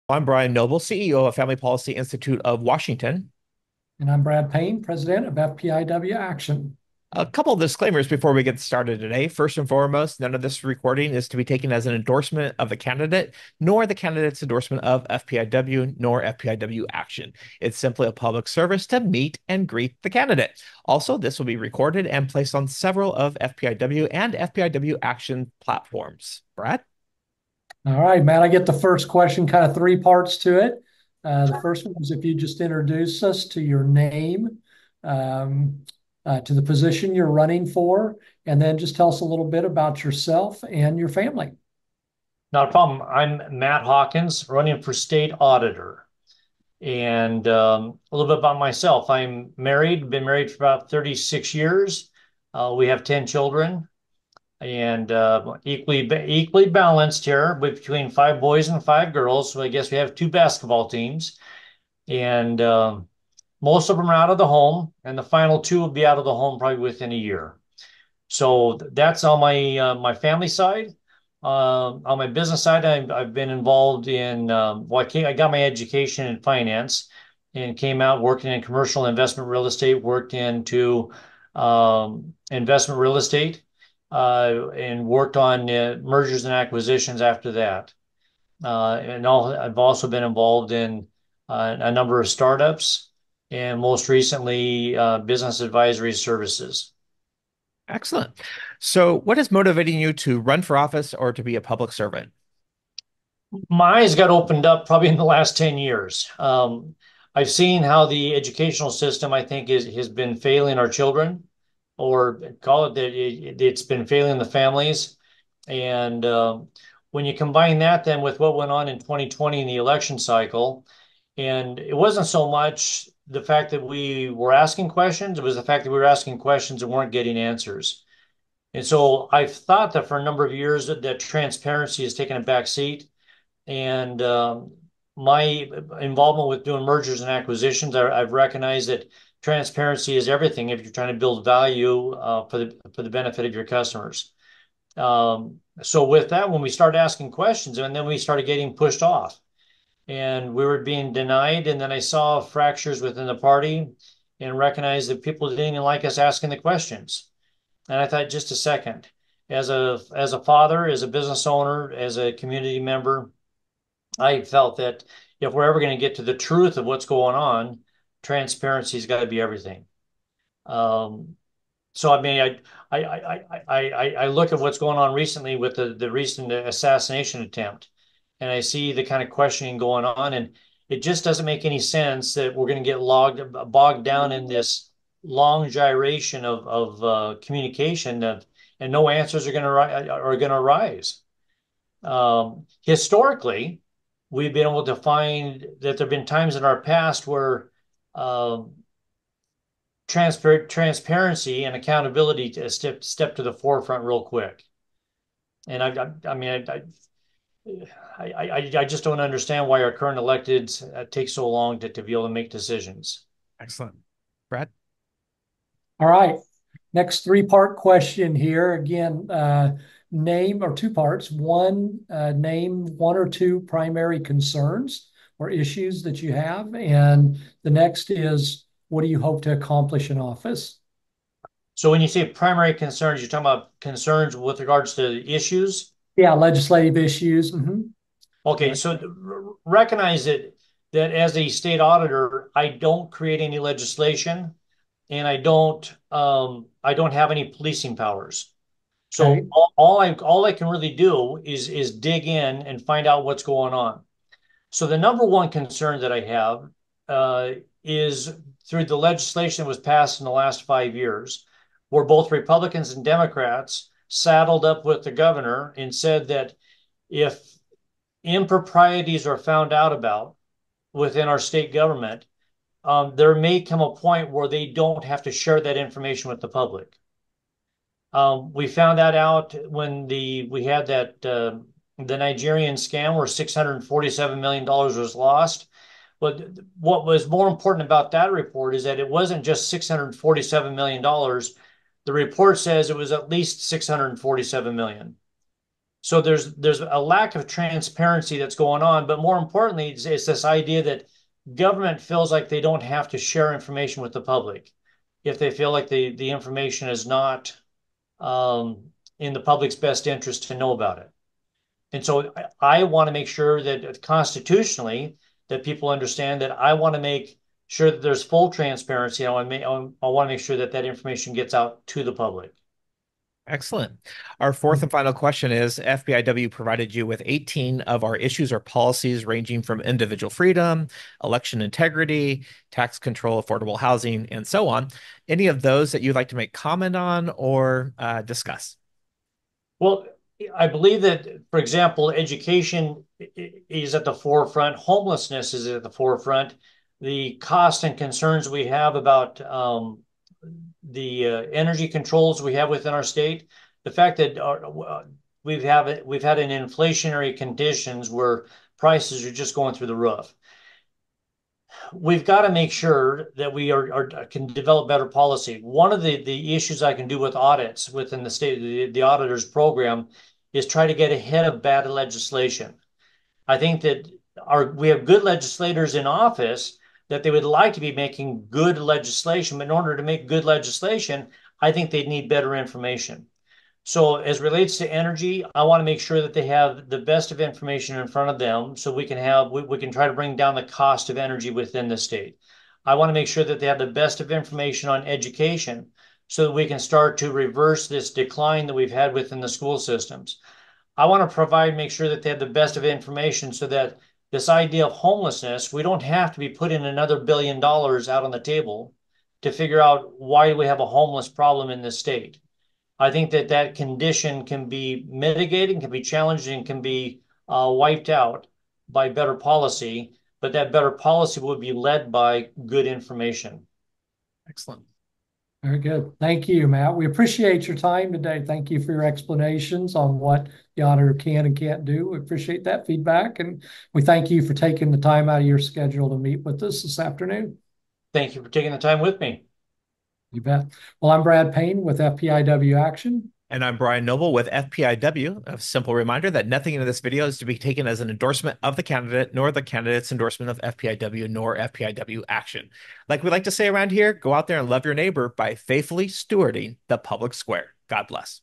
I'm Brian Noble, CEO of Family Policy Institute of Washington. And I'm Brad Payne, president of FPIW Action. A couple of disclaimers before we get started today. First and foremost, none of this recording is to be taken as an endorsement of the candidate, nor the candidate's endorsement of FPIW, nor FPIW Action. It's simply a public service to meet and greet the candidate. Also, this will be recorded and placed on several of FPIW and FPIW Action platforms. Brad? All right, Matt, I get the first question, kind of three parts to it. The first one is if you just introduce us to your name, um, to the position you're running for, and then just tell us a little bit about yourself and your family. Not a problem. I'm Matt Hawkins, running for state auditor. And a little bit about myself. I'm married, been married for about 36 years. We have 10 children and equally balanced here between five boys and five girls. So I guess we have two basketball teams. And most of them are out of the home, and the final two will be out of the home probably within a year. So that's on my family side. On my business side, I've been involved in I got my education in finance and came out working in commercial investment real estate, worked into investment real estate, and worked on mergers and acquisitions after that. I've also been involved in a number of startups and most recently business advisory services. Excellent. So, what is motivating you to run for office or to be a public servant? My eyes got opened up probably in the last 10 years. I've seen how the educational system, I think, has been failing our children, or call it that it's been failing the families. And when you combine that then with what went on in 2020 in the election cycle, and it wasn't so much the fact that we were asking questions, it was the fact that we were asking questions and weren't getting answers. And so I've thought that for a number of years that transparency has taken a back seat. And my involvement with doing mergers and acquisitions, I've recognized that transparency is everything if you're trying to build value for the benefit of your customers. So with that, when we started asking questions, and then we started getting pushed off, and we were being denied, and then I saw fractures within the party, and recognized that people didn't even like us asking the questions. And I thought, just a second, as a father, as a business owner, as a community member. I felt that if we're ever going to get to the truth of what's going on, transparency's got to be everything. Um, so I mean, I look at what's going on recently with the recent assassination attempt, and I see the kind of questioning going on, and it just doesn't make any sense that we're going to get bogged down in this long gyration of communication, and no answers are going to arise. Historically, we've been able to find that there have been times in our past where um, transparency and accountability to step to the forefront real quick. And I mean, I just don't understand why our current electeds take so long to be able to make decisions. Excellent. Brad? All right, next three-part question here. Again, name or two parts. One, name one or two primary concerns or issues that you have. And the next is, what do you hope to accomplish in office? So when you say primary concerns, you're talking about concerns with regards to issues. Yeah, legislative issues. Okay, Right. so recognize that as a state auditor, I don't create any legislation, and I don't have any policing powers. So Okay. all I can really do is dig in and find out what's going on. So the number one concern that I have uh, is through the legislation that was passed in the last 5 years, where both Republicans and Democrats saddled up with the governor and said that if improprieties are found out about within our state government, there may come a point where they don't have to share that information with the public. We found that out when we had that the Nigerian scam where $647 million was lost. But what was more important about that report is that it wasn't just $647 million. The report says it was at least 647 million. So there's a lack of transparency that's going on, but more importantly, it's this idea that government feels like they don't have to share information with the public if they feel like the information is not in the public's best interest to know about it. And so I want to make sure that constitutionally that people understand that I want to make sure that there's full transparency. I want to make sure that that information gets out to the public. Excellent. Our fourth and final question is FBIW provided you with 18 of our issues or policies ranging from individual freedom, election integrity, tax control, affordable housing, and so on. Any of those that you'd like to make comment on or discuss? Well, I believe that, for example, education is at the forefront, homelessness is at the forefront, the cost and concerns we have about the energy controls we have within our state, the fact that we've had an inflationary conditions where prices are just going through the roof. We've got to make sure that can develop better policy. One of the issues I can do with audits within the state, the auditors program, is try to get ahead of bad legislation. I think that we have good legislators in office that they would like to be making good legislation, but in order to make good legislation, I think they need better information. So as relates to energy, I want to make sure that they have the best of information in front of them so we can try to bring down the cost of energy within the state. I want to make sure that they have the best of information on education so that we can start to reverse this decline that we've had within the school systems. I want to make sure that they have the best of information so that this idea of homelessness, we don't have to be putting another $1 billion out on the table to figure out why we have a homeless problem in this state. I think that that condition can be mitigated, can be challenged, and can be wiped out by better policy, but that better policy would be led by good information. Excellent. Very good. Thank you, Matt. We appreciate your time today. Thank you for your explanations on what the auditor can and can't do. We appreciate that feedback, and we thank you for taking the time out of your schedule to meet with us this afternoon. Thank you for taking the time with me. You bet. Well, I'm Brad Payne with FPIW Action. And I'm Brian Noble with FPIW. A simple reminder that nothing in this video is to be taken as an endorsement of the candidate, nor the candidate's endorsement of FPIW, nor FPIW action. Like we like to say around here, go out there and love your neighbor by faithfully stewarding the public square. God bless.